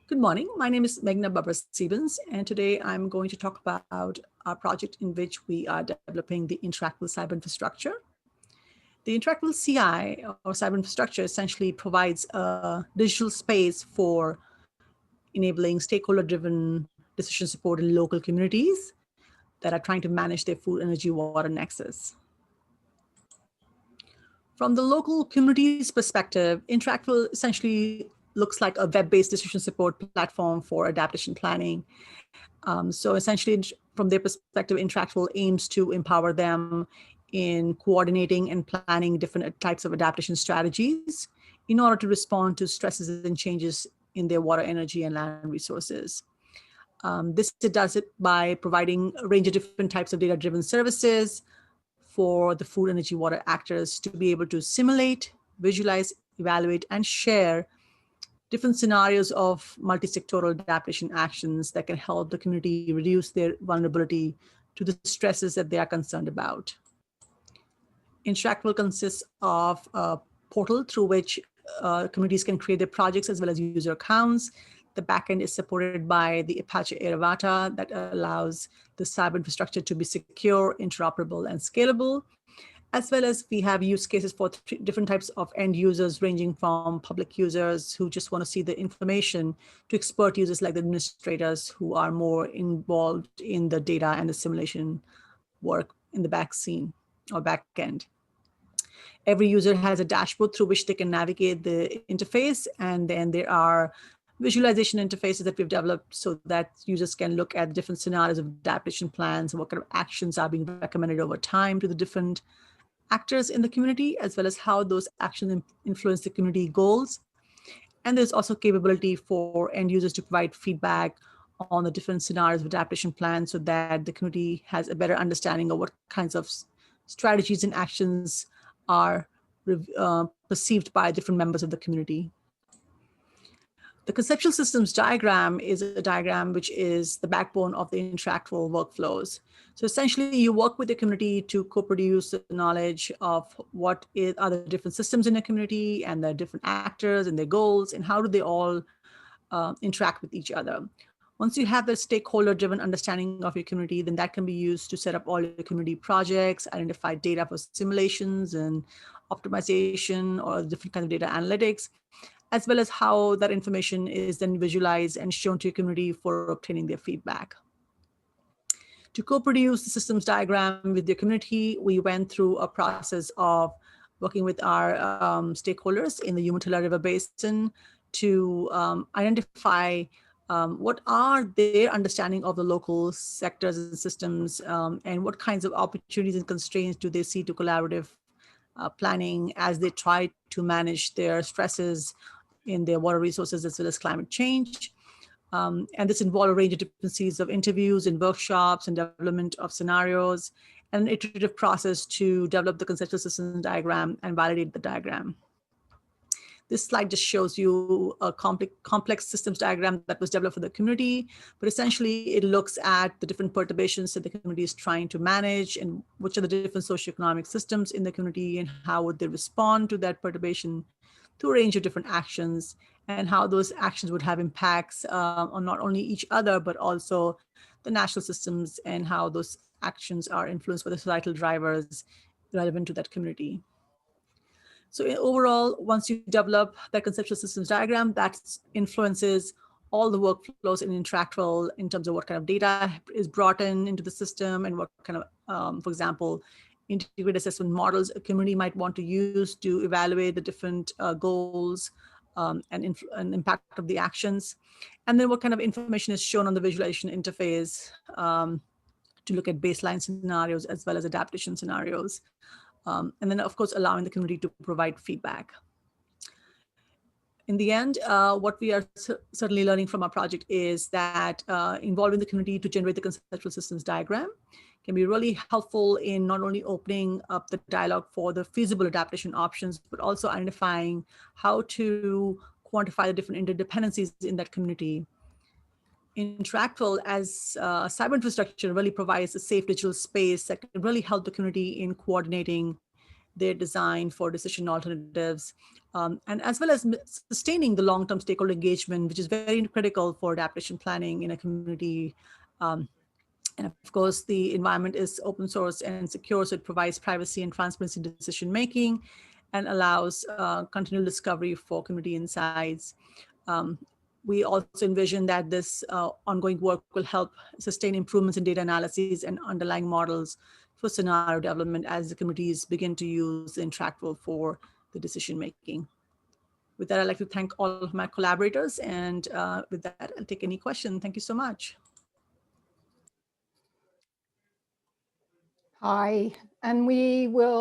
Good morning. My name is Meghna Babra-Stevens, and today I'm going to talk about our project in which we are developing the InterACTWEL cyber infrastructure. The InterACTWEL CI, or cyber infrastructure, essentially provides a digital space for enabling stakeholder-driven decision support in local communities that are trying to manage their food, energy, water nexus. From the local community's perspective, InterACTWEL essentially looks like a web-based decision support platform for adaptation planning. So essentially, from their perspective, InterACTWEL aims to empower them in coordinating and planning different types of adaptation strategies in order to respond to stresses and changes in their water, energy, and land resources. It does it by providing a range of different types of data-driven services for the food, energy, water actors to be able to simulate, visualize, evaluate, and share different scenarios of multi-sectoral adaptation actions that can help the community reduce their vulnerability to the stresses that they are concerned about. InterACTWEL consists of a portal through which communities can create their projects as well as user accounts. The backend is supported by the Apache Aerovata that allows the cyber infrastructure to be secure, interoperable, and scalable, as well as we have use cases for different types of end users, ranging from public users who just want to see the information to expert users like the administrators who are more involved in the data and the simulation work in the back scene or back end. Every user has a dashboard through which they can navigate the interface, and then there are visualization interfaces that we've developed so that users can look at different scenarios of adaptation plans and what kind of actions are being recommended over time to the different actors in the community, as well as how those actions influence the community goals. And there's also capability for end users to provide feedback on the different scenarios of adaptation plans so that the community has a better understanding of what kinds of strategies and actions are perceived by different members of the community. The conceptual systems diagram is a diagram which is the backbone of the InterACTWEL workflows. So essentially, you work with the community to co-produce the knowledge of what are the different systems in the community and the different actors and their goals and how do they all interact with each other. Once you have the stakeholder-driven understanding of your community, then that can be used to set up all your community projects, identify data for simulations and optimization or different kinds of data analytics, as well as how that information is then visualized and shown to your community for obtaining their feedback. To co-produce the systems diagram with your community, we went through a process of working with our stakeholders in the Umatilla River Basin to identify what are their understanding of the local sectors and systems, and what kinds of opportunities and constraints do they see to collaborative planning as they try to manage their stresses in their water resources as well as climate change. And this involved a range of different series of interviews and workshops and development of scenarios and an iterative process to develop the conceptual systems diagram and validate the diagram. This slide just shows you a complex systems diagram that was developed for the community, but essentially it looks at the different perturbations that the community is trying to manage and which are the different socioeconomic systems in the community and how would they respond to that perturbation through a range of different actions and how those actions would have impacts on not only each other, but also the national systems and how those actions are influenced by the societal drivers relevant to that community. So overall, once you develop that conceptual systems diagram, that influences all the workflows in InterACTWEL in terms of what kind of data is brought into the system and what kind of, for example, integrated assessment models a community might want to use to evaluate the different goals and impact of the actions. And then what kind of information is shown on the visualization interface to look at baseline scenarios as well as adaptation scenarios. And then, of course, allowing the community to provide feedback. In the end, what we are certainly learning from our project is that involving the community to generate the conceptual systems diagram can be really helpful in not only opening up the dialogue for the feasible adaptation options, but also identifying how to quantify the different interdependencies in that community. InterACTWEL as cyber infrastructure really provides a safe digital space that can really help the community in coordinating their design for decision alternatives, and as well as sustaining the long-term stakeholder engagement, which is very critical for adaptation planning in a community. And of course, the environment is open source and secure, so it provides privacy and transparency in decision making and allows continual discovery for community insights. We also envision that this ongoing work will help sustain improvements in data analyses and underlying models for scenario development as the communities begin to use InterACTWEL for the decision making. With that, I'd like to thank all of my collaborators, and with that, I'll take any question. Thank you so much. Hi, and we will